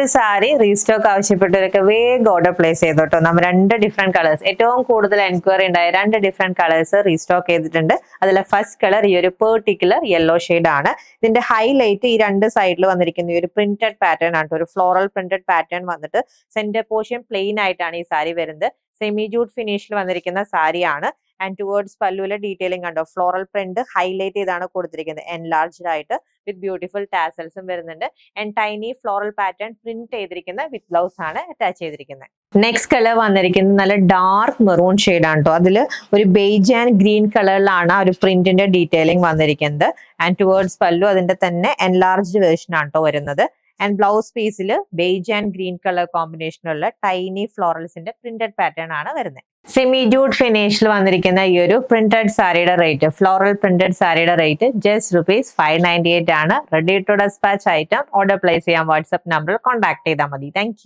ഒരു സാരി റീസ്റ്റോക്ക് ആവശ്യപ്പെട്ടവരൊക്കെ വേഗം order place ചെയ്തോട്ടോ. നമ്മൾ 2 ഡിഫറെന്റ് കളേഴ്സ്, ഏറ്റവും കൂടുതൽ എൻക്വയറി ഉണ്ടായ 2 ഡിഫറെന്റ് കളേഴ്സ് റീസ്റ്റോക്ക് ചെയ്തിട്ടുണ്ട്. അതിലെ ഫസ്റ്റ് കളർ ഈ ഒരു പെർട്ടിക്കുലർ യെല്ലോ ഷെയ്ഡ് ആണ്. ഇതിന്റെ ഹൈലൈറ്റ് ഈ 2 സൈഡിൽ വന്നിരിക്കുന്ന ഈ ഒരു പ്രിന്റഡ് പാറ്റേൺ ആണ്. ഒരു ഫ്ലോറൽ പ്രിന്റഡ് പാറ്റേൺ വന്നിട്ട് സെന്റർ പോർഷൻ പ്ലെയിൻ ആയിട്ടാണ് ഈ സാരി വരുന്നത്. സെമി ജൂട്ട് ഫിനിഷിൽ വന്നിരിക്കുന്ന സാരിയാണ്. ആൻഡ് ടുവേർഡ്സ് പല്ലുവിലെ ഡീറ്റെയിലിംഗ് കണ്ടോ, ഫ്ലോറൽ പ്രിന്റ് ഹൈലൈറ്റ് ചെയ്താണ് കൊടുത്തിരിക്കുന്നത്, എൻലാർജ്ഡ് ആയിട്ട് വിത്ത് ബ്യൂട്ടിഫുൾ ടാസൽസും വരുന്നുണ്ട്. And tiny floral pattern print ചെയ്തിരിക്കുന്ന വിത്ത് ബ്ലൗസ് ആണ് അറ്റാച്ച് ചെയ്തിരിക്കുന്നത്. നെക്സ്റ്റ് കളർ വന്നിരിക്കുന്നത് നല്ല ഡാർക്ക് മെറൂൺ ഷെയ്ഡ് ആണ് കേട്ടോ. അതിൽ ഒരു ബേജ് ആൻഡ് ഗ്രീൻ കളറിലാണ് ആ ഒരു പ്രിന്റിന്റെ ഡീറ്റെയിലിംഗ് വന്നിരിക്കുന്നത്. ആൻഡ് ടുവേർഡ്സ് പല്ലു അതിന്റെ തന്നെ എൻലാർജ്ഡ് വേർഷൻ ആണ് കേട്ടോ വരുന്നത്. ആൻഡ് ബ്ലൗസ് പീസിൽ ബേജ് ആൻഡ് ഗ്രീൻ കളർ കോമ്പിനേഷനുള്ള ടൈനി ഫ്ലോറൽസിന്റെ പ്രിന്റഡ് പാറ്റേൺ ആണ് വരുന്നത്. സെമി ജൂട്ട് ഫിനിഷിൽ വന്നിരിക്കുന്ന ഈ ഒരു പ്രിന്റഡ് സാരിയുടെ റേറ്റ്, ഫ്ലോറൽ പ്രിന്റഡ് സാരിയുടെ റേറ്റ് ജസ്റ്റ് ₹598 ആണ്. Ready to despatch item order place ചെയ്യാൻ വാട്സ്ആപ്പ് നമ്പറിൽ കോൺടാക്ട് ചെയ്താൽ മതി. താങ്ക്